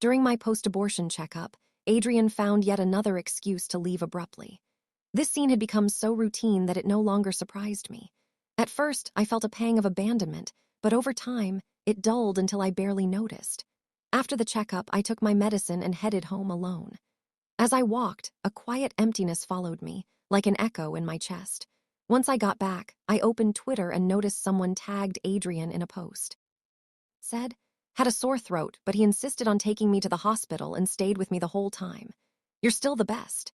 During my post-abortion checkup, Adrian found yet another excuse to leave abruptly. This scene had become so routine that it no longer surprised me. At first, I felt a pang of abandonment, but over time, it dulled until I barely noticed. After the checkup, I took my medicine and headed home alone. As I walked, a quiet emptiness followed me, like an echo in my chest. Once I got back, I opened Twitter and noticed someone tagged Adrian in a post. Said, "Had a sore throat, but he insisted on taking me to the hospital and stayed with me the whole time. You're still the best."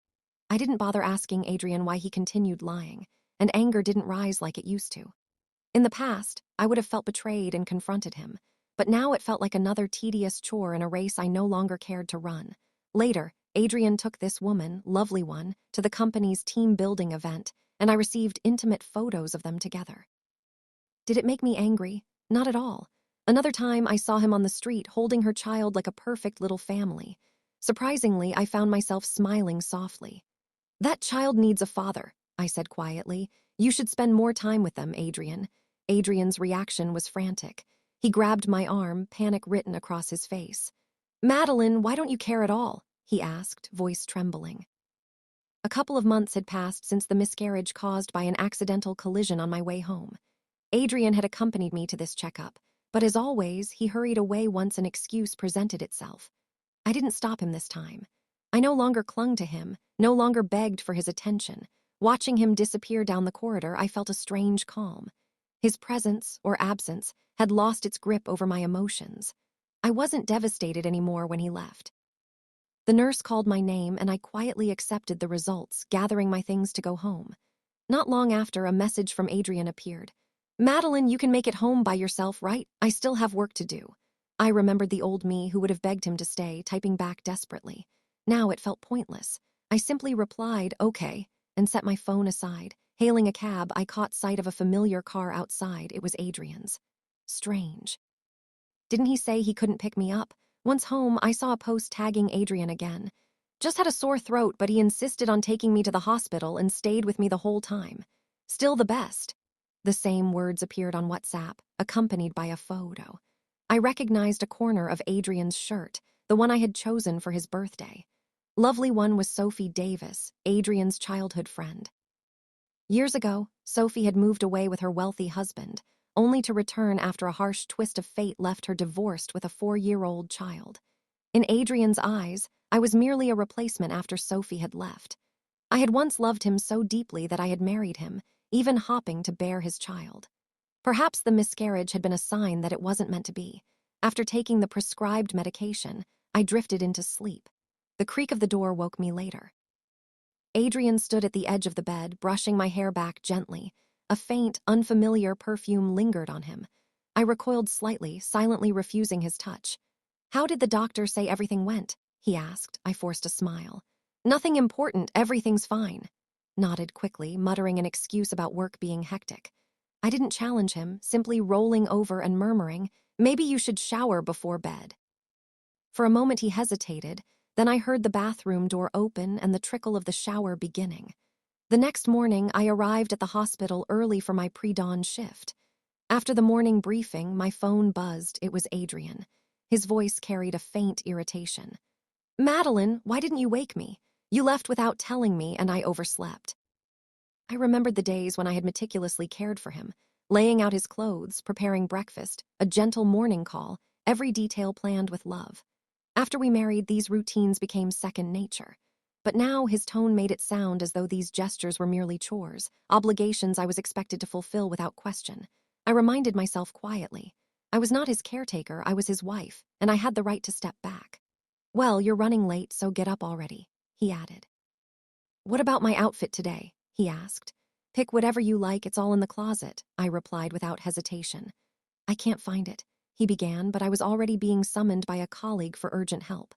I didn't bother asking Adrian why he continued lying, and anger didn't rise like it used to. In the past, I would have felt betrayed and confronted him, but now it felt like another tedious chore in a race I no longer cared to run. Later, Adrian took this woman, lovely one, to the company's team-building event, and I received intimate photos of them together. Did it make me angry? Not at all. Another time, I saw him on the street holding her child like a perfect little family. Surprisingly, I found myself smiling softly. "That child needs a father," I said quietly. "You should spend more time with them, Adrian." Adrian's reaction was frantic. He grabbed my arm, panic written across his face. "Madeline, why don't you care at all?" he asked, voice trembling. A couple of months had passed since the miscarriage caused by an accidental collision on my way home. Adrian had accompanied me to this checkup, but as always, he hurried away once an excuse presented itself. I didn't stop him this time. I no longer clung to him, no longer begged for his attention. Watching him disappear down the corridor, I felt a strange calm. His presence, or absence, had lost its grip over my emotions. I wasn't devastated anymore when he left. The nurse called my name, and I quietly accepted the results, gathering my things to go home. Not long after, a message from Adrian appeared. "Madeline, you can make it home by yourself, right? I still have work to do." I remembered the old me who would have begged him to stay, typing back desperately. Now it felt pointless. I simply replied, "Okay," and set my phone aside. Hailing a cab, I caught sight of a familiar car outside. It was Adrian's. Strange. Didn't he say he couldn't pick me up? Once home, I saw a post tagging Adrian again. "Just had a sore throat, but he insisted on taking me to the hospital and stayed with me the whole time. Still the best." The same words appeared on WhatsApp, accompanied by a photo. I recognized a corner of Adrian's shirt, the one I had chosen for his birthday. Lovely one was Sophie Davis, Adrian's childhood friend. Years ago, Sophie had moved away with her wealthy husband, only to return after a harsh twist of fate left her divorced with a 4-year-old child. In Adrian's eyes, I was merely a replacement after Sophie had left. I had once loved him so deeply that I had married him, even hopping to bear his child. Perhaps the miscarriage had been a sign that it wasn't meant to be. After taking the prescribed medication, I drifted into sleep. The creak of the door woke me later. Adrian stood at the edge of the bed, brushing my hair back gently. A faint, unfamiliar perfume lingered on him. I recoiled slightly, silently refusing his touch. "How did the doctor say everything went?" he asked. I forced a smile. "Nothing important, everything's fine." Nodded quickly, muttering an excuse about work being hectic. I didn't challenge him, simply rolling over and murmuring, "Maybe you should shower before bed." For a moment he hesitated, then I heard the bathroom door open and the trickle of the shower beginning. The next morning, I arrived at the hospital early for my pre-dawn shift. After the morning briefing, my phone buzzed. It was Adrian. His voice carried a faint irritation. "Madeline, why didn't you wake me? You left without telling me, and I overslept." I remembered the days when I had meticulously cared for him, laying out his clothes, preparing breakfast, a gentle morning call, every detail planned with love. After we married, these routines became second nature. But now his tone made it sound as though these gestures were merely chores, obligations I was expected to fulfill without question. I reminded myself quietly. I was not his caretaker, I was his wife, and I had the right to step back. "Well, you're running late, so get up already," he added. "What about my outfit today?" he asked. "Pick whatever you like, it's all in the closet," I replied without hesitation. "I can't find it," he began, but I was already being summoned by a colleague for urgent help.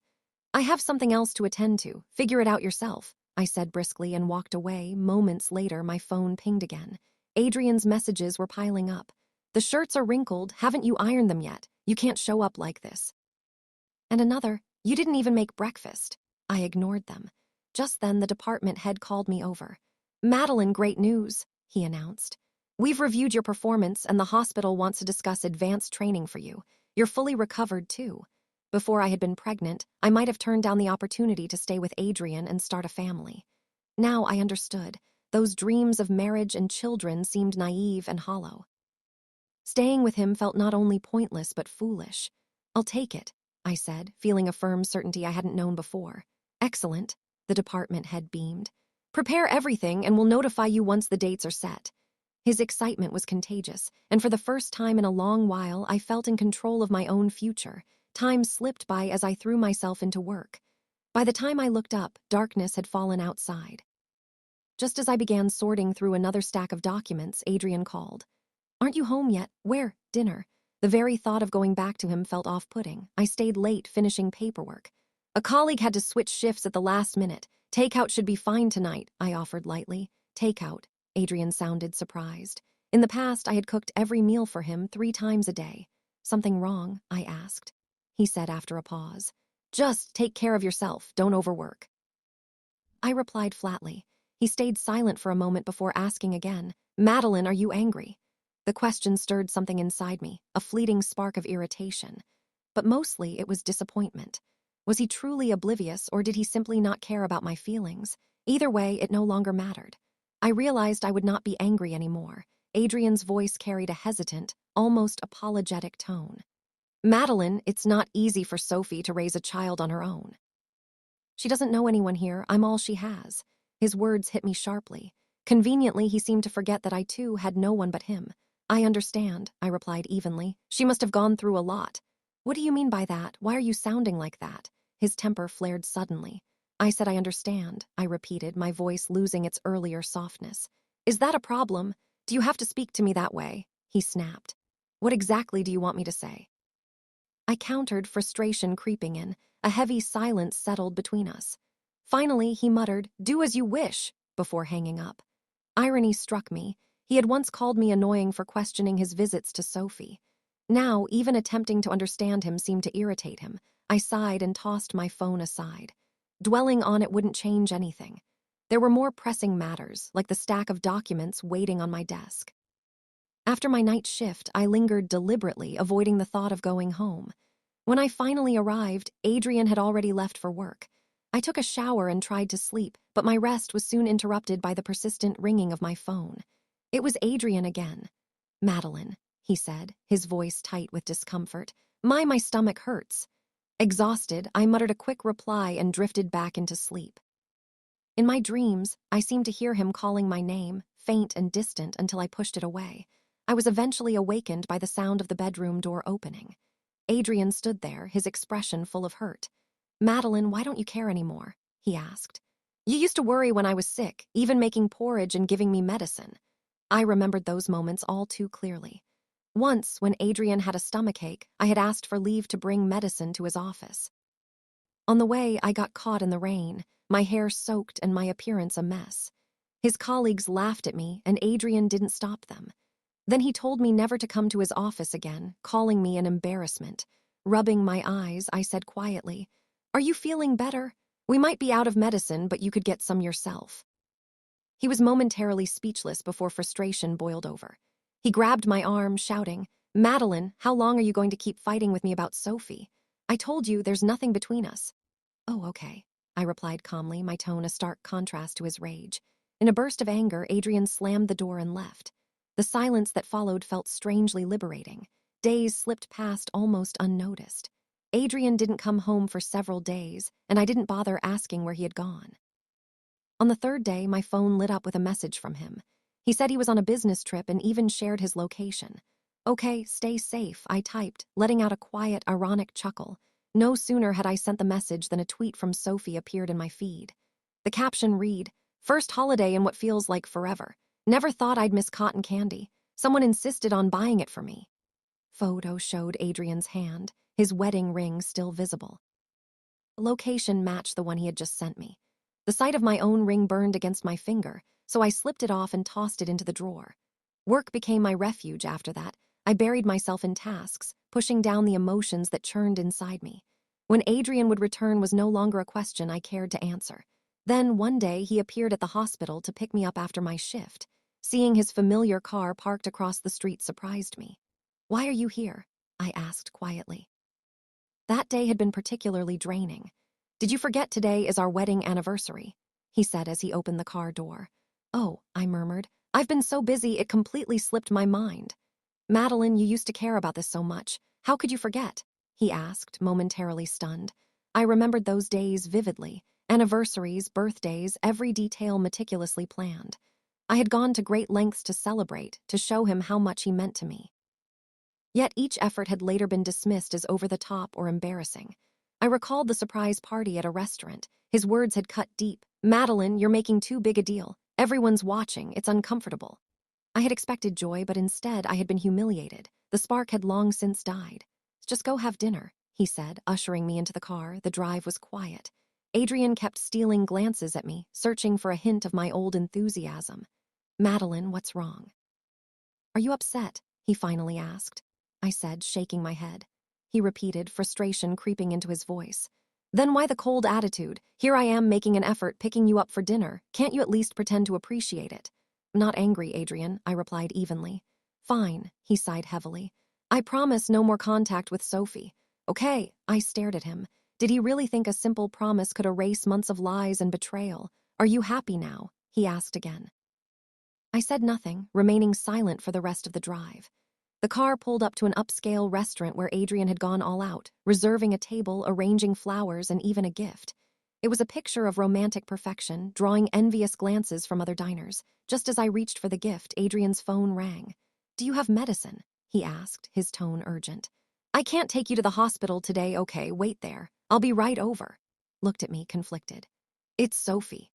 "I have something else to attend to. Figure it out yourself," I said briskly and walked away. Moments later, my phone pinged again. Adrian's messages were piling up. "The shirts are wrinkled. Haven't you ironed them yet? You can't show up like this." And another, "You didn't even make breakfast." I ignored them. Just then, the department head called me over. "Madeline, great news," he announced. "We've reviewed your performance, and the hospital wants to discuss advanced training for you. You're fully recovered, too." Before I had been pregnant, I might have turned down the opportunity to stay with Adrian and start a family. Now I understood. Those dreams of marriage and children seemed naive and hollow. Staying with him felt not only pointless but foolish. "I'll take it," I said, feeling a firm certainty I hadn't known before. "Excellent," the department head beamed. "Prepare everything and we'll notify you once the dates are set." His excitement was contagious, and for the first time in a long while I felt in control of my own future. Time slipped by as I threw myself into work. By the time I looked up, darkness had fallen outside. Just as I began sorting through another stack of documents, Adrian called. "Aren't you home yet? Where? Dinner?" The very thought of going back to him felt off-putting. I stayed late finishing paperwork. "A colleague had to switch shifts at the last minute. Takeout should be fine tonight," I offered lightly. "Takeout?" Adrian sounded surprised. In the past, I had cooked every meal for him 3 times a day. "Something wrong?" I asked. He said after a pause. "Just take care of yourself, don't overwork." I replied flatly. He stayed silent for a moment before asking again, "Madeline, are you angry?" The question stirred something inside me, a fleeting spark of irritation. But mostly it was disappointment. Was he truly oblivious, or did he simply not care about my feelings? Either way, it no longer mattered. I realized I would not be angry anymore. Adrian's voice carried a hesitant, almost apologetic tone. "Madeline, it's not easy for Sophie to raise a child on her own. She doesn't know anyone here, I'm all she has." His words hit me sharply. Conveniently, he seemed to forget that I too had no one but him. "I understand," I replied evenly. "She must have gone through a lot." "What do you mean by that? Why are you sounding like that?" His temper flared suddenly. "I said I understand," I repeated, my voice losing its earlier softness. "Is that a problem? Do you have to speak to me that way?" He snapped. "What exactly do you want me to say?" I countered, frustration creeping in. A heavy silence settled between us. Finally, he muttered, "Do as you wish," before hanging up. Irony struck me. He had once called me annoying for questioning his visits to Sophie. Now, even attempting to understand him seemed to irritate him. I sighed and tossed my phone aside. Dwelling on it wouldn't change anything. There were more pressing matters, like the stack of documents waiting on my desk. After my night shift, I lingered deliberately, avoiding the thought of going home. When I finally arrived, Adrian had already left for work. I took a shower and tried to sleep, but my rest was soon interrupted by the persistent ringing of my phone. It was Adrian again. "Madeline," he said, his voice tight with discomfort. My stomach hurts." Exhausted, I muttered a quick reply and drifted back into sleep. In my dreams, I seemed to hear him calling my name, faint and distant, until I pushed it away. I was eventually awakened by the sound of the bedroom door opening. Adrian stood there, his expression full of hurt. "Madeline, why don't you care anymore?" he asked. "You used to worry when I was sick, even making porridge and giving me medicine." I remembered those moments all too clearly. Once, when Adrian had a stomachache, I had asked for leave to bring medicine to his office. On the way, I got caught in the rain, my hair soaked and my appearance a mess. His colleagues laughed at me, and Adrian didn't stop them. Then he told me never to come to his office again, calling me an embarrassment. Rubbing my eyes, I said quietly, "Are you feeling better? We might be out of medicine, but you could get some yourself." He was momentarily speechless before frustration boiled over. He grabbed my arm, shouting, "Madeline, how long are you going to keep fighting with me about Sophie? I told you there's nothing between us." "Oh, okay," I replied calmly, my tone a stark contrast to his rage. In a burst of anger, Adrian slammed the door and left. The silence that followed felt strangely liberating. Days slipped past almost unnoticed. Adrian didn't come home for several days, and I didn't bother asking where he had gone. On the third day, my phone lit up with a message from him. He said he was on a business trip and even shared his location. "Okay, stay safe," I typed, letting out a quiet, ironic chuckle. No sooner had I sent the message than a tweet from Sophie appeared in my feed. The caption read, "First holiday in what feels like forever. Never thought I'd miss cotton candy. Someone insisted on buying it for me." Photo showed Adrian's hand, his wedding ring still visible. The location matched the one he had just sent me. The sight of my own ring burned against my finger, so I slipped it off and tossed it into the drawer. Work became my refuge after that. I buried myself in tasks, pushing down the emotions that churned inside me. When Adrian would return was no longer a question I cared to answer. Then, one day, he appeared at the hospital to pick me up after my shift. Seeing his familiar car parked across the street surprised me. "Why are you here?" I asked quietly. That day had been particularly draining. "Did you forget today is our wedding anniversary?" he said as he opened the car door. "Oh," I murmured. "I've been so busy it completely slipped my mind." "Madeline, you used to care about this so much. How could you forget?" he asked, momentarily stunned. I remembered those days vividly. Anniversaries, birthdays, every detail meticulously planned. I had gone to great lengths to celebrate, to show him how much he meant to me. Yet each effort had later been dismissed as over the top or embarrassing. I recalled the surprise party at a restaurant. His words had cut deep. "Madeline, you're making too big a deal. Everyone's watching. It's uncomfortable." I had expected joy, but instead I had been humiliated. The spark had long since died. "Just go have dinner," he said, ushering me into the car. The drive was quiet. Adrian kept stealing glances at me, searching for a hint of my old enthusiasm. "Madeline, what's wrong?" "Are you upset?" he finally asked. I said, shaking my head. He repeated, frustration creeping into his voice. "Then why the cold attitude? Here I am making an effort, picking you up for dinner. Can't you at least pretend to appreciate it?" "I'm not angry, Adrian," I replied evenly. "Fine," he sighed heavily. "I promise no more contact with Sophie." "Okay," I stared at him. Did he really think a simple promise could erase months of lies and betrayal? "Are you happy now?" he asked again. I said nothing, remaining silent for the rest of the drive. The car pulled up to an upscale restaurant where Adrian had gone all out, reserving a table, arranging flowers, and even a gift. It was a picture of romantic perfection, drawing envious glances from other diners. Just as I reached for the gift, Adrian's phone rang. "Do you have medicine?" he asked, his tone urgent. "I can't take you to the hospital today, okay, wait there. I'll be right over." Looked at me, conflicted. "It's Sophie.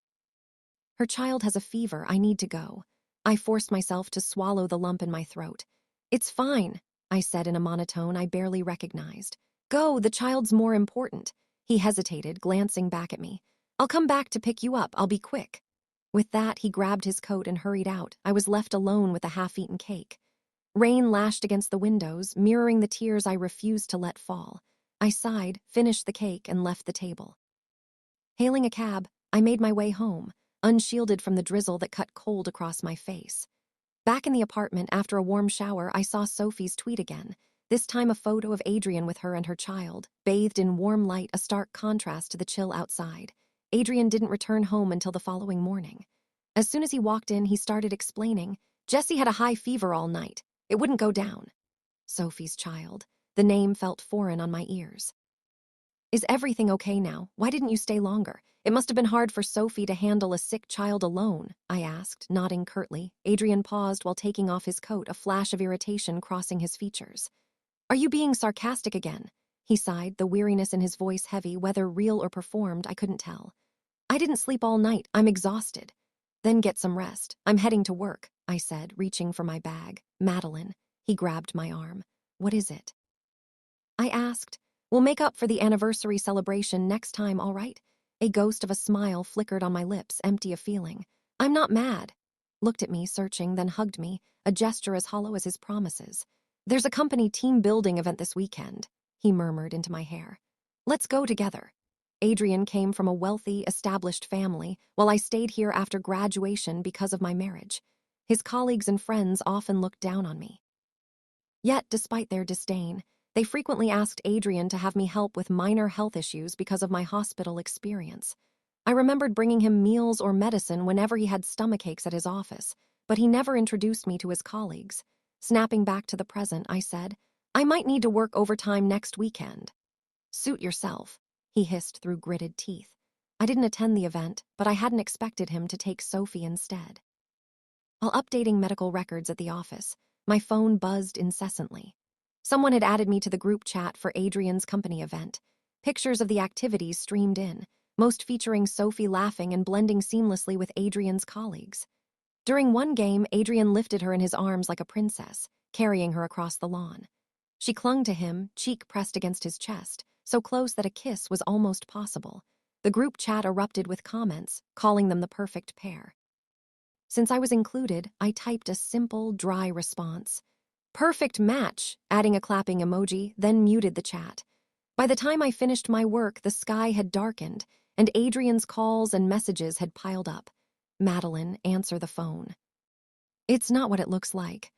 Her child has a fever, I need to go." I forced myself to swallow the lump in my throat. "It's fine," I said in a monotone I barely recognized. "Go, the child's more important." He hesitated, glancing back at me. "I'll come back to pick you up, I'll be quick." With that, he grabbed his coat and hurried out. I was left alone with the half-eaten cake. Rain lashed against the windows, mirroring the tears I refused to let fall. I sighed, finished the cake, and left the table. Hailing a cab, I made my way home, unshielded from the drizzle that cut cold across my face. Back in the apartment, after a warm shower, I saw Sophie's tweet again, this time a photo of Adrian with her and her child, bathed in warm light, a stark contrast to the chill outside. Adrian didn't return home until the following morning. As soon as he walked in, he started explaining, "Jessie had a high fever all night. It wouldn't go down." Sophie's child. The name felt foreign on my ears. "Is everything okay now? Why didn't you stay longer? It must have been hard for Sophie to handle a sick child alone," I asked, nodding curtly. Adrian paused while taking off his coat, a flash of irritation crossing his features. "Are you being sarcastic again?" he sighed, the weariness in his voice heavy, whether real or performed, I couldn't tell. "I didn't sleep all night. I'm exhausted." "Then get some rest. I'm heading to work," I said, reaching for my bag. "Madeline." He grabbed my arm. "What is it?" I asked. "We'll make up for the anniversary celebration next time, all right?" A ghost of a smile flickered on my lips, empty of feeling. "I'm not mad." Looked at me, searching, then hugged me, a gesture as hollow as his promises. "There's a company team-building event this weekend," he murmured into my hair. "Let's go together." Adrian came from a wealthy, established family, while I stayed here after graduation because of my marriage. His colleagues and friends often looked down on me. Yet, despite their disdain, they frequently asked Adrian to have me help with minor health issues because of my hospital experience. I remembered bringing him meals or medicine whenever he had stomachaches at his office, but he never introduced me to his colleagues. Snapping back to the present, I said, "I might need to work overtime next weekend." "Suit yourself," he hissed through gritted teeth. I didn't attend the event, but I hadn't expected him to take Sophie instead. While updating medical records at the office, my phone buzzed incessantly. Someone had added me to the group chat for Adrian's company event. Pictures of the activities streamed in, most featuring Sophie laughing and blending seamlessly with Adrian's colleagues. During one game, Adrian lifted her in his arms like a princess, carrying her across the lawn. She clung to him, cheek pressed against his chest, so close that a kiss was almost possible. The group chat erupted with comments, calling them the perfect pair. Since I was included, I typed a simple, dry response. "Perfect match," adding a clapping emoji, then muted the chat. By the time I finished my work, the sky had darkened, and Adrian's calls and messages had piled up. "Madeline, answer the phone." "It's not what it looks like."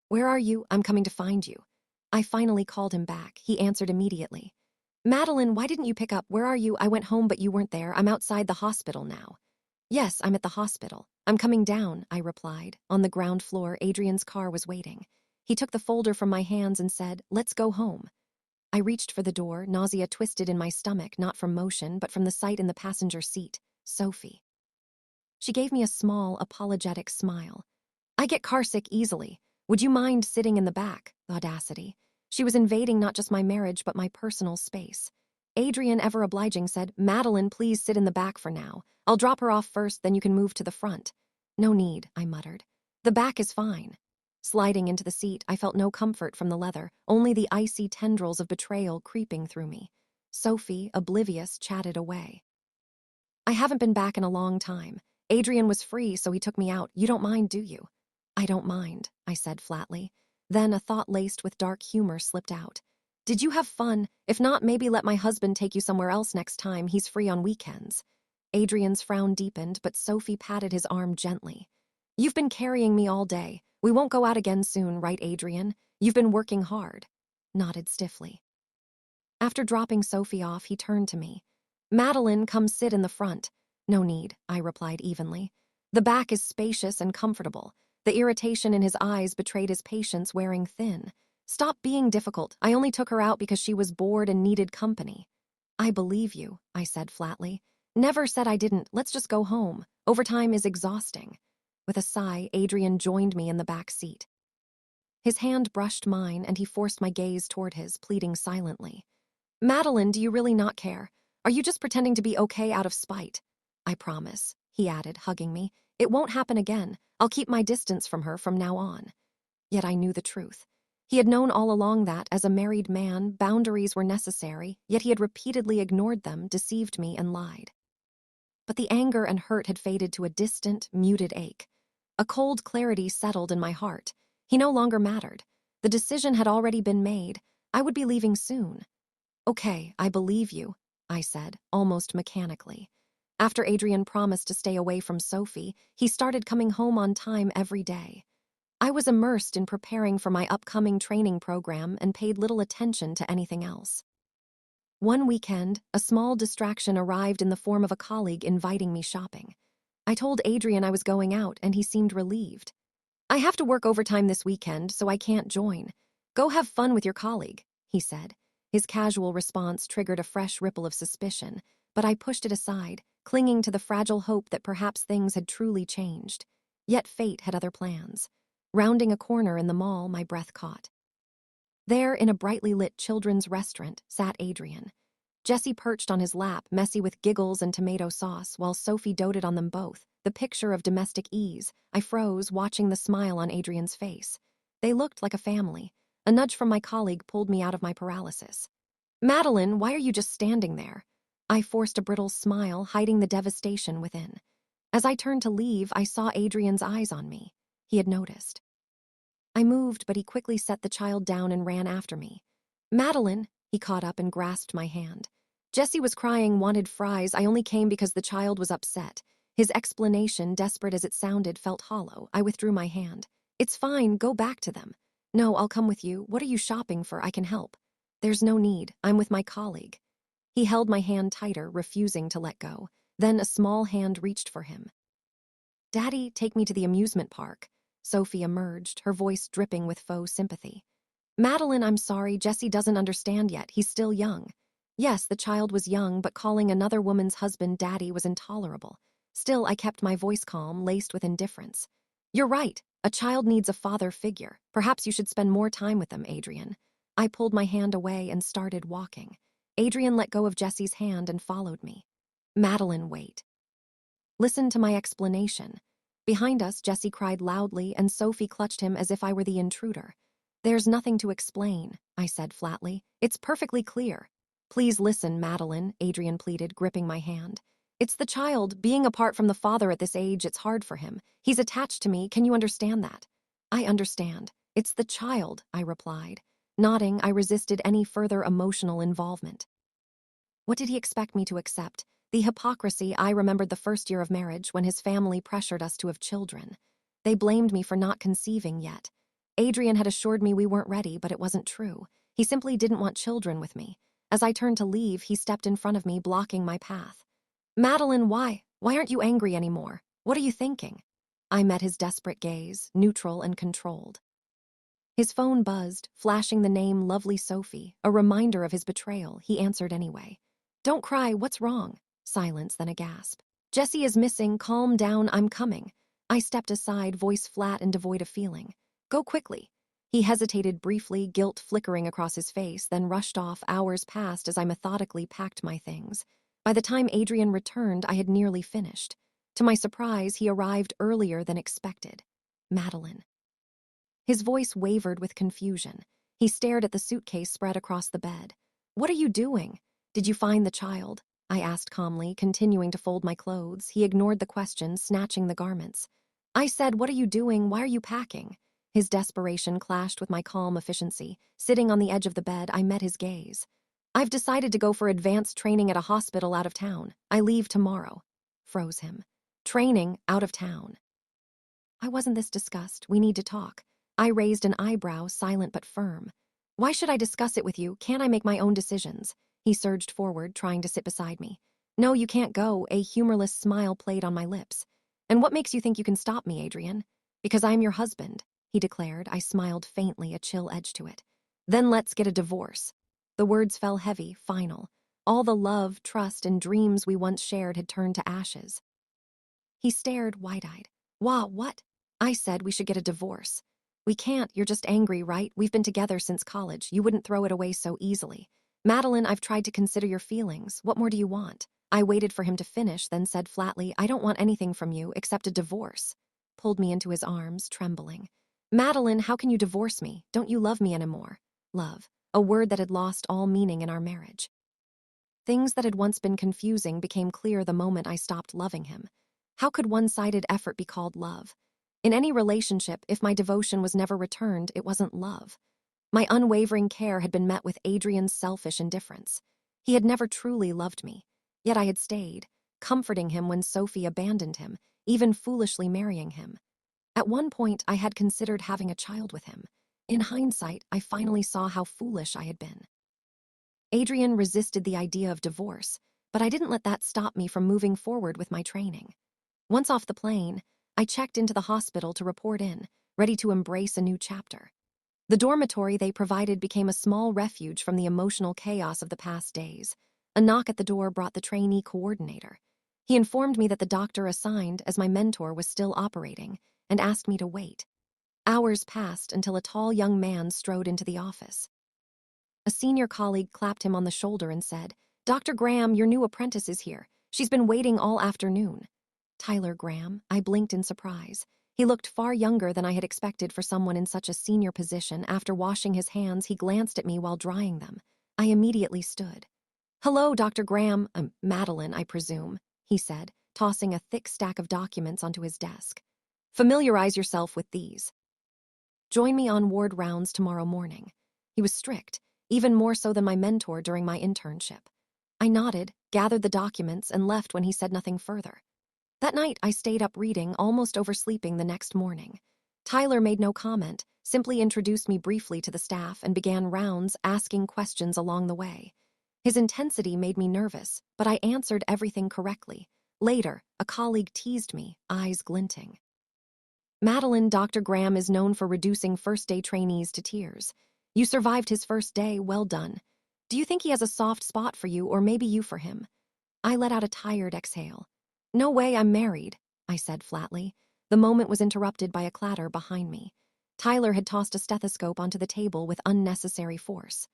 "Where are you? I'm coming to find you." I finally called him back. He answered immediately. Madeline, why didn't you pick up? Where are you? I went home, but you weren't there. I'm outside the hospital now. Yes, I'm at the hospital. I'm coming down, I replied. On the ground floor, Adrian's car was waiting. He took the folder from my hands and said, "Let's go home." I reached for the door, nausea twisted in my stomach, not from motion, but from the sight in the passenger seat. Sophie. She gave me a small, apologetic smile. I get carsick easily. Would you mind sitting in the back? The audacity. She was invading not just my marriage, but my personal space. Adrian, ever obliging, said, "Madeline, please sit in the back for now. I'll drop her off first, then you can move to the front." "No need," I muttered. "The back is fine." Sliding into the seat, I felt no comfort from the leather, only the icy tendrils of betrayal creeping through me. Sophie, oblivious, chatted away. "I haven't been back in a long time. Adrian was free, so he took me out. You don't mind, do you?" "I don't mind," I said flatly. Then a thought laced with dark humor slipped out. "Did you have fun? If not, maybe let my husband take you somewhere else next time. He's free on weekends." Adrian's frown deepened, but Sophie patted his arm gently. "You've been carrying me all day. We won't go out again soon, right, Adrian? You've been working hard." Nodded stiffly. After dropping Sophie off, he turned to me. "Madeline, come sit in the front." "No need," I replied evenly. "The back is spacious and comfortable." The irritation in his eyes betrayed his patience wearing thin. "Stop being difficult. I only took her out because she was bored and needed company." "I believe you," I said flatly. "Never said I didn't. Let's just go home. Overtime is exhausting." With a sigh, Adrian joined me in the back seat. His hand brushed mine, and he forced my gaze toward his, pleading silently. "Madeline, do you really not care? Are you just pretending to be okay out of spite?" "I promise," he added, hugging me. "It won't happen again. I'll keep my distance from her from now on." Yet I knew the truth. He had known all along that, as a married man, boundaries were necessary, yet he had repeatedly ignored them, deceived me, and lied. But the anger and hurt had faded to a distant, muted ache. A cold clarity settled in my heart. He no longer mattered. The decision had already been made. I would be leaving soon. "Okay, I believe you," I said, almost mechanically. After Adrian promised to stay away from Sophie, he started coming home on time every day. I was immersed in preparing for my upcoming training program and paid little attention to anything else. One weekend, a small distraction arrived in the form of a colleague inviting me shopping. I told Adrian I was going out, and he seemed relieved. "I have to work overtime this weekend, so I can't join. Go have fun with your colleague," he said. His casual response triggered a fresh ripple of suspicion, but I pushed it aside, clinging to the fragile hope that perhaps things had truly changed. Yet fate had other plans. Rounding a corner in the mall, my breath caught. There, in a brightly lit children's restaurant, sat Adrian. Jessie perched on his lap, messy with giggles and tomato sauce, while Sophie doted on them both, the picture of domestic ease. I froze, watching the smile on Adrian's face. They looked like a family. A nudge from my colleague pulled me out of my paralysis. "Madeline, why are you just standing there?" I forced a brittle smile, hiding the devastation within. As I turned to leave, I saw Adrian's eyes on me. He had noticed. I moved, but he quickly set the child down and ran after me. "Madeline," he caught up and grasped my hand. "Jessie was crying, wanted fries. I only came because the child was upset." His explanation, desperate as it sounded, felt hollow. I withdrew my hand. "It's fine, go back to them." "No, I'll come with you. What are you shopping for? I can help." "There's no need. I'm with my colleague." He held my hand tighter, refusing to let go. Then a small hand reached for him. "Daddy, take me to the amusement park." Sophie emerged, her voice dripping with faux sympathy. "Madeline, I'm sorry, Jessie doesn't understand yet. He's still young." Yes, the child was young, but calling another woman's husband daddy was intolerable. Still, I kept my voice calm, laced with indifference. "You're right. A child needs a father figure. Perhaps you should spend more time with them, Adrian." I pulled my hand away and started walking. Adrian let go of Jessie's hand and followed me. "Madeline, wait. Listen to my explanation." Behind us, Jessie cried loudly, and Sophie clutched him as if I were the intruder. "There's nothing to explain," I said flatly. "It's perfectly clear." "Please listen, Madeline," Adrian pleaded, gripping my hand. "It's the child. Being apart from the father at this age, it's hard for him. He's attached to me. Can you understand that?" "I understand. It's the child," I replied. Nodding, I resisted any further emotional involvement. What did he expect me to accept? The hypocrisy. I remembered the first year of marriage, when his family pressured us to have children. They blamed me for not conceiving yet. Adrian had assured me we weren't ready, but it wasn't true. He simply didn't want children with me. As I turned to leave, he stepped in front of me, blocking my path. Madeline, why? Why aren't you angry anymore? What are you thinking? I met his desperate gaze, neutral and controlled. His phone buzzed, flashing the name Lovely Sophie, a reminder of his betrayal. He answered anyway. Don't cry, what's wrong? Silence, then a gasp. Jessie is missing, calm down, I'm coming. I stepped aside, voice flat and devoid of feeling. Go quickly. He hesitated briefly, guilt flickering across his face, then rushed off. Hours passed as I methodically packed my things. By the time Adrian returned, I had nearly finished. To my surprise, he arrived earlier than expected. Madeline. His voice wavered with confusion. He stared at the suitcase spread across the bed. What are you doing? Did you find the child? I asked calmly, continuing to fold my clothes. He ignored the question, snatching the garments. I said, what are you doing? Why are you packing? His desperation clashed with my calm efficiency. Sitting on the edge of the bed, I met his gaze. I've decided to go for advanced training at a hospital out of town. I leave tomorrow. Froze him. Training out of town. I wasn't this discussed. We need to talk. I raised an eyebrow, silent but firm. Why should I discuss it with you? Can't I make my own decisions? He surged forward, trying to sit beside me. No, you can't go. A humorless smile played on my lips. And what makes you think you can stop me, Adrian? Because I'm your husband, he declared. I smiled faintly, a chill edge to it. Then let's get a divorce. The words fell heavy, final. All the love, trust, and dreams we once shared had turned to ashes. He stared, wide-eyed. What? I said we should get a divorce. We can't, you're just angry, right? We've been together since college. You wouldn't throw it away so easily. Madeline, I've tried to consider your feelings. What more do you want? I waited for him to finish, then said flatly, I don't want anything from you except a divorce. Pulled me into his arms, trembling. Madeline, how can you divorce me? Don't you love me anymore? Love, a word that had lost all meaning in our marriage. Things that had once been confusing became clear the moment I stopped loving him. How could one-sided effort be called love? In any relationship, if my devotion was never returned, it wasn't love. My unwavering care had been met with Adrian's selfish indifference. He had never truly loved me, yet I had stayed, comforting him when Sophie abandoned him, even foolishly marrying him. At one point, I had considered having a child with him. In hindsight, I finally saw how foolish I had been. Adrian resisted the idea of divorce, but I didn't let that stop me from moving forward with my training. Once off the plane, I checked into the hospital to report in, ready to embrace a new chapter. The dormitory they provided became a small refuge from the emotional chaos of the past days. A knock at the door brought the trainee coordinator. He informed me that the doctor assigned as my mentor was still operating and asked me to wait. Hours passed until a tall young man strode into the office. A senior colleague clapped him on the shoulder and said, Dr. Graham, your new apprentice is here. She's been waiting all afternoon. Tyler Graham, I blinked in surprise. He looked far younger than I had expected for someone in such a senior position. After washing his hands, he glanced at me while drying them. I immediately stood. Hello, Dr. Graham. Madeline, I presume, he said, tossing a thick stack of documents onto his desk. Familiarize yourself with these. Join me on ward rounds tomorrow morning. He was strict, even more so than my mentor during my internship. I nodded, gathered the documents, and left when he said nothing further. That night, I stayed up reading, almost oversleeping the next morning. Tyler made no comment, simply introduced me briefly to the staff and began rounds, asking questions along the way. His intensity made me nervous, but I answered everything correctly. Later, a colleague teased me, eyes glinting. Madeline, Dr. Graham is known for reducing first-day trainees to tears. You survived his first day, well done. Do you think he has a soft spot for you, or maybe you for him? I let out a tired exhale. No way, I'm married, I said flatly. The moment was interrupted by a clatter behind me. Tyler had tossed a stethoscope onto the table with unnecessary force.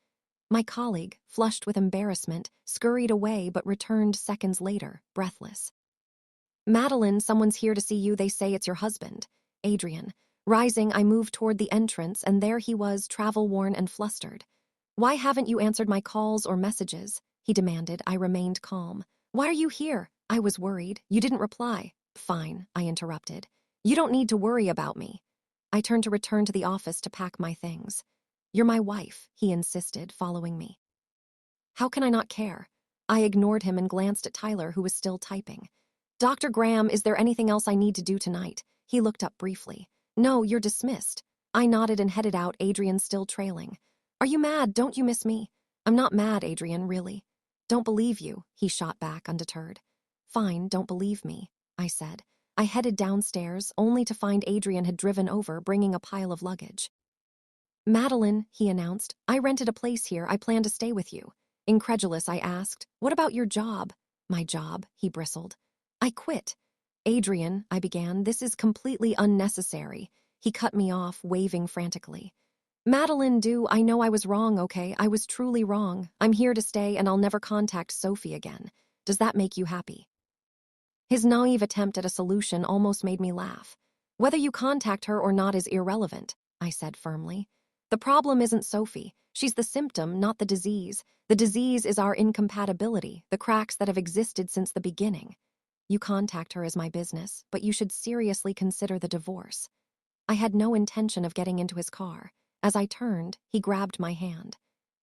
My colleague, flushed with embarrassment, scurried away but returned seconds later, breathless. Madeline, someone's here to see you. They say it's your husband, Adrian. Rising, I moved toward the entrance, and there he was, travel-worn and flustered. Why haven't you answered my calls or messages? He demanded. I remained calm. Why are you here? I was worried. You didn't reply. Fine, I interrupted. You don't need to worry about me. I turned to return to the office to pack my things. You're my wife, he insisted, following me. How can I not care? I ignored him and glanced at Tyler, who was still typing. Dr. Graham, is there anything else I need to do tonight? He looked up briefly. No, you're dismissed. I nodded and headed out, Adrian still trailing. Are you mad? Don't you miss me? I'm not mad, Adrian, really. Don't believe you, he shot back undeterred. Fine, don't believe me, I said. I headed downstairs, only to find Adrian had driven over, bringing a pile of luggage. Madeline, he announced, I rented a place here. I plan to stay with you. Incredulous, I asked, what about your job? My job, he bristled. I quit. Adrian, I began, this is completely unnecessary. He cut me off, waving frantically. Madeline, I know I was wrong, okay? I was truly wrong. I'm here to stay and I'll never contact Sophie again. Does that make you happy? His naive attempt at a solution almost made me laugh. Whether you contact her or not is irrelevant, I said firmly. The problem isn't Sophie. She's the symptom, not the disease. The disease is our incompatibility, the cracks that have existed since the beginning. You contact her is my business, but you should seriously consider the divorce. I had no intention of getting into his car. As I turned, he grabbed my hand.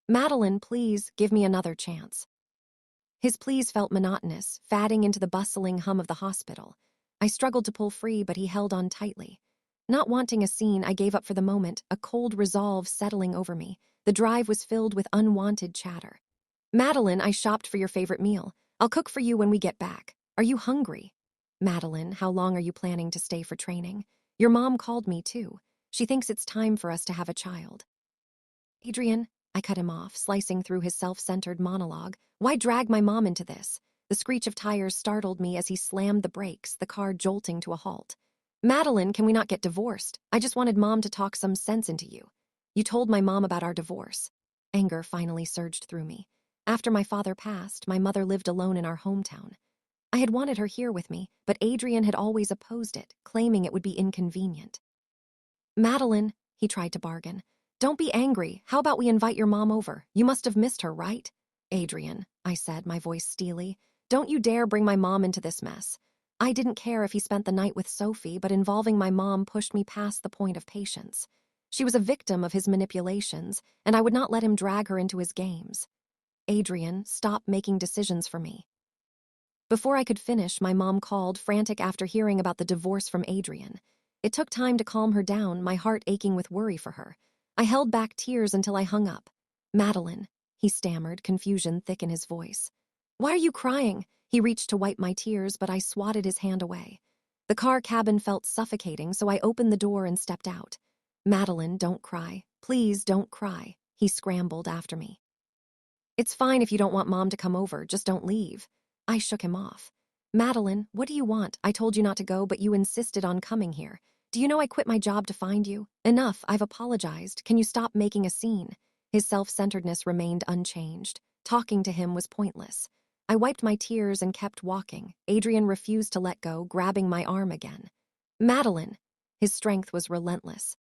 Madeline, please, give me another chance. His pleas felt monotonous, fading into the bustling hum of the hospital. I struggled to pull free, but he held on tightly. Not wanting a scene, I gave up for the moment, a cold resolve settling over me. The drive was filled with unwanted chatter. Madeline, I shopped for your favorite meal. I'll cook for you when we get back. Are you hungry? Madeline, how long are you planning to stay for training? Your mom called me, too. She thinks it's time for us to have a child. Adrian, I cut him off, slicing through his self-centered monologue. Why drag my mom into this? The screech of tires startled me as he slammed the brakes, the car jolting to a halt. Madeline, can we not get divorced? I just wanted Mom to talk some sense into you. You told my mom about our divorce. Anger finally surged through me. After my father passed, my mother lived alone in our hometown. I had wanted her here with me, but Adrian had always opposed it, claiming it would be inconvenient. Madeline, he tried to bargain. Don't be angry. How about we invite your mom over? You must have missed her, right? Adrian, I said, my voice steely, don't you dare bring my mom into this mess. I didn't care if he spent the night with Sophie, but involving my mom pushed me past the point of patience. She was a victim of his manipulations, and I would not let him drag her into his games. Adrian, stop making decisions for me. Before I could finish, my mom called, frantic after hearing about the divorce from Adrian. It took time to calm her down, my heart aching with worry for her. I held back tears until I hung up. Madeline, he stammered, confusion thick in his voice. Why are you crying? He reached to wipe my tears, but I swatted his hand away. The car cabin felt suffocating, so I opened the door and stepped out. Madeline, don't cry. Please don't cry. He scrambled after me. It's fine if you don't want Mom to come over, just don't leave. I shook him off. Madeline, what do you want? I told you not to go, but you insisted on coming here. Do you know I quit my job to find you? Enough, I've apologized. Can you stop making a scene? His self-centeredness remained unchanged. Talking to him was pointless. I wiped my tears and kept walking. Adrian refused to let go, grabbing my arm again. Madeline! His strength was relentless.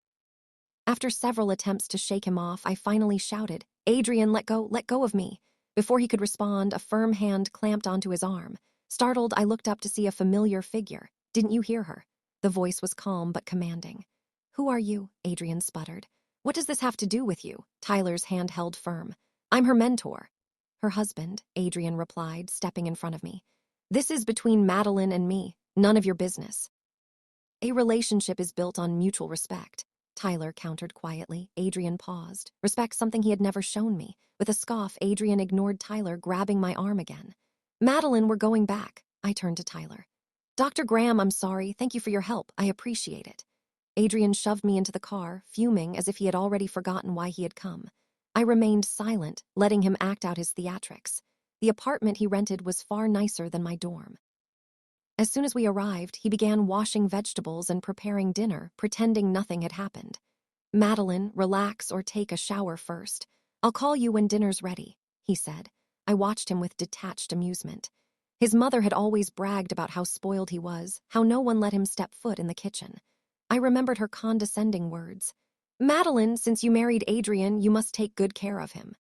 After several attempts to shake him off, I finally shouted, Adrian, let go of me. Before he could respond, a firm hand clamped onto his arm. Startled, I looked up to see a familiar figure. Didn't you hear her? The voice was calm but commanding. Who are you? Adrian sputtered. What does this have to do with you? Tyler's hand held firm. I'm her mentor. Her husband, Adrian replied, stepping in front of me. This is between Madeline and me. None of your business. A relationship is built on mutual respect. Tyler countered quietly. Adrian paused. Respect something he had never shown me. With a scoff, Adrian ignored Tyler, grabbing my arm again. Madeline, we're going back. I turned to Tyler. Dr. Graham, I'm sorry. Thank you for your help. I appreciate it. Adrian shoved me into the car, fuming as if he had already forgotten why he had come. I remained silent, letting him act out his theatrics. The apartment he rented was far nicer than my dorm. As soon as we arrived, he began washing vegetables and preparing dinner, pretending nothing had happened. Madeline, relax or take a shower first. I'll call you when dinner's ready, he said. I watched him with detached amusement. His mother had always bragged about how spoiled he was, how no one let him step foot in the kitchen. I remembered her condescending words. Madeline, since you married Adrian, you must take good care of him.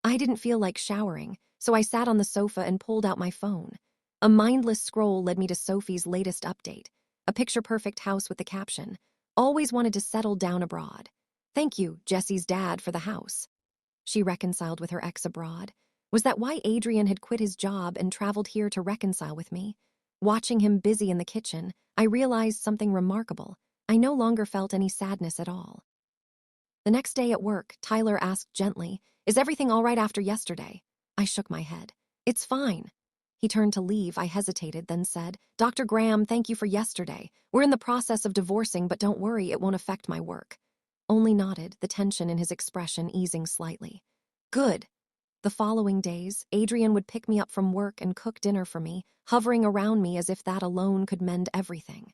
I didn't feel like showering, so I sat on the sofa and pulled out my phone. A mindless scroll led me to Sophie's latest update, a picture-perfect house with the caption, always wanted to settle down abroad. Thank you, Jesse's dad, for the house. She reconciled with her ex abroad. Was that why Adrian had quit his job and traveled here to reconcile with me? Watching him busy in the kitchen, I realized something remarkable. I no longer felt any sadness at all. The next day at work, Tyler asked gently, "Is everything all right after yesterday?" I shook my head. "It's fine." He turned to leave. I hesitated, then said, "Dr. Graham, thank you for yesterday. We're in the process of divorcing, but don't worry, it won't affect my work." Only nodded, the tension in his expression easing slightly. Good. The following days, Adrian would pick me up from work and cook dinner for me, hovering around me as if that alone could mend everything.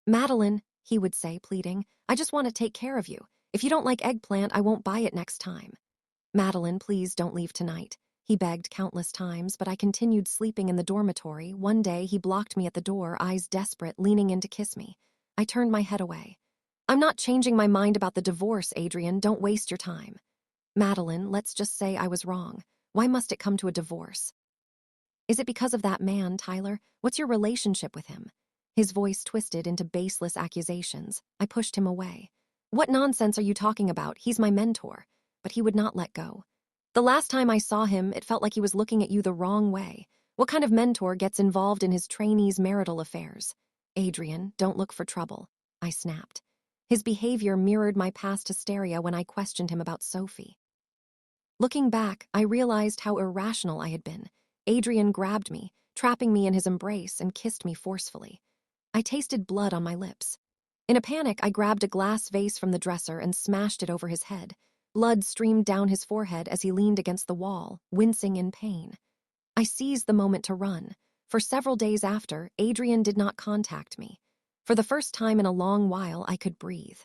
"Madeline," he would say, pleading, "I just want to take care of you. If you don't like eggplant, I won't buy it next time." "Madeline, please don't leave tonight," he begged countless times, but I continued sleeping in the dormitory. One day, he blocked me at the door, eyes desperate, leaning in to kiss me. I turned my head away. "I'm not changing my mind about the divorce, Adrian. Don't waste your time." "Madeline, let's just say I was wrong. Why must it come to a divorce?" "Is it because of that man, Tyler? What's your relationship with him?" His voice twisted into baseless accusations. I pushed him away. "What nonsense are you talking about? He's my mentor." But he would not let go. "The last time I saw him, it felt like he was looking at you the wrong way. What kind of mentor gets involved in his trainees' marital affairs?" "Adrian, don't look for trouble," I snapped. His behavior mirrored my past hysteria when I questioned him about Sophie. Looking back, I realized how irrational I had been. Adrian grabbed me, trapping me in his embrace, and kissed me forcefully. I tasted blood on my lips. In a panic, I grabbed a glass vase from the dresser and smashed it over his head. Blood streamed down his forehead as he leaned against the wall, wincing in pain. I seized the moment to run. For several days after, Adrian did not contact me. For the first time in a long while, I could breathe.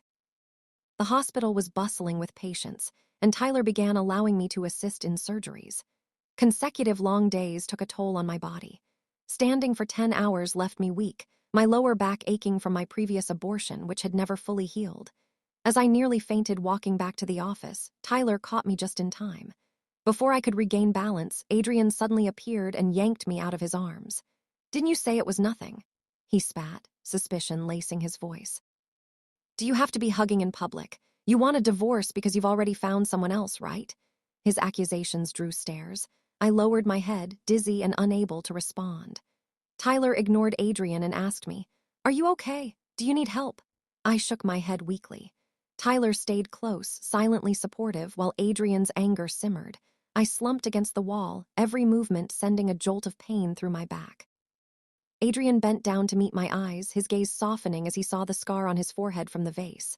The hospital was bustling with patients, and Tyler began allowing me to assist in surgeries. Consecutive long days took a toll on my body. Standing for 10 hours left me weak, my lower back aching from my previous abortion, which had never fully healed. As I nearly fainted walking back to the office, Tyler caught me just in time. Before I could regain balance, Adrian suddenly appeared and yanked me out of his arms. "Didn't you say it was nothing?" He spat, suspicion lacing his voice. "Do you have to be hugging in public? You want a divorce because you've already found someone else, right?" His accusations drew stares. I lowered my head, dizzy and unable to respond. Tyler ignored Adrian and asked me, "Are you okay? Do you need help?" I shook my head weakly. Tyler stayed close, silently supportive, while Adrian's anger simmered. I slumped against the wall, every movement sending a jolt of pain through my back. Adrian bent down to meet my eyes, his gaze softening as he saw the scar on his forehead from the vase.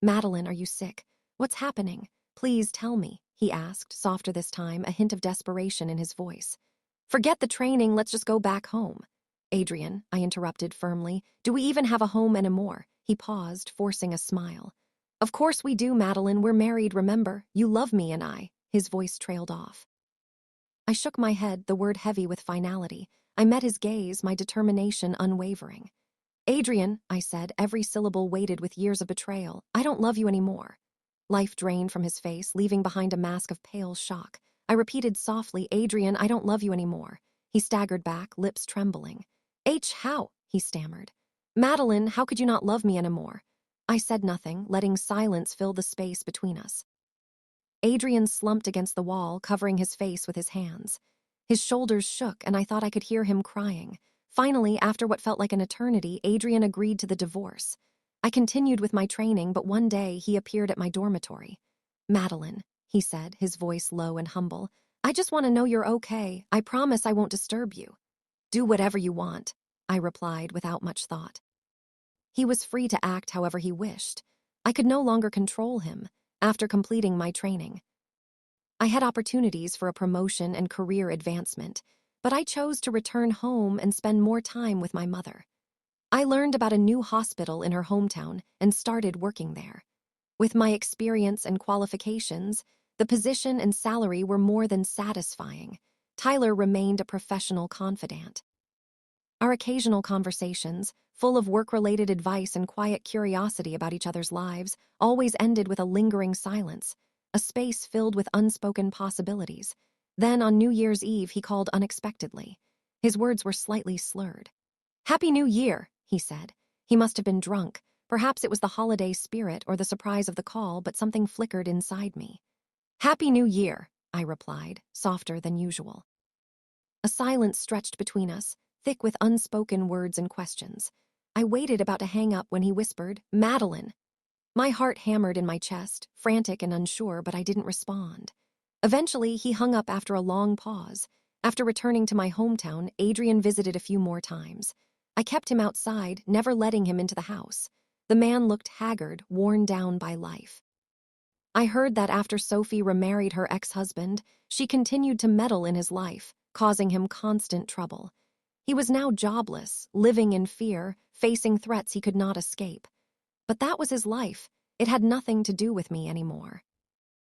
"Madeline, are you sick? What's happening? Please tell me," he asked, softer this time, a hint of desperation in his voice. "Forget the training, let's just go back home." "Adrian," I interrupted firmly, "do we even have a home anymore?" He paused, forcing a smile. "Of course we do, Madeline, we're married, remember? You love me and I." His voice trailed off. I shook my head, the word heavy with finality. I met his gaze, my determination unwavering. "Adrian," I said, every syllable weighted with years of betrayal, "I don't love you anymore." Life drained from his face, leaving behind a mask of pale shock. I repeated softly, "Adrian, I don't love you anymore." He staggered back, lips trembling. How?" he stammered. "Madeline, how could you not love me anymore?" I said nothing, letting silence fill the space between us. Adrian slumped against the wall, covering his face with his hands. His shoulders shook, and I thought I could hear him crying. Finally, after what felt like an eternity, Adrian agreed to the divorce. I continued with my training, but one day he appeared at my dormitory. "Madeline," he said, his voice low and humble, "I just want to know you're okay. I promise I won't disturb you." "Do whatever you want," I replied without much thought. He was free to act however he wished. I could no longer control him. After completing my training, I had opportunities for a promotion and career advancement, but I chose to return home and spend more time with my mother. I learned about a new hospital in her hometown and started working there. With my experience and qualifications, the position and salary were more than satisfying. Tyler remained a professional confidant. Our occasional conversations, full of work-related advice and quiet curiosity about each other's lives, always ended with a lingering silence, a space filled with unspoken possibilities. Then, on New Year's Eve, he called unexpectedly. His words were slightly slurred. "Happy New Year," he said. He must have been drunk. Perhaps it was the holiday spirit or the surprise of the call, but something flickered inside me. "Happy New Year," I replied, softer than usual. A silence stretched between us, thick with unspoken words and questions. I waited about to hang up when he whispered, "Madeline." My heart hammered in my chest, frantic and unsure, but I didn't respond. Eventually, he hung up after a long pause. After returning to my hometown, Adrian visited a few more times. I kept him outside, never letting him into the house. The man looked haggard, worn down by life. I heard that after Sophie remarried her ex-husband, she continued to meddle in his life, causing him constant trouble. He was now jobless, living in fear, facing threats he could not escape. But that was his life. It had nothing to do with me anymore.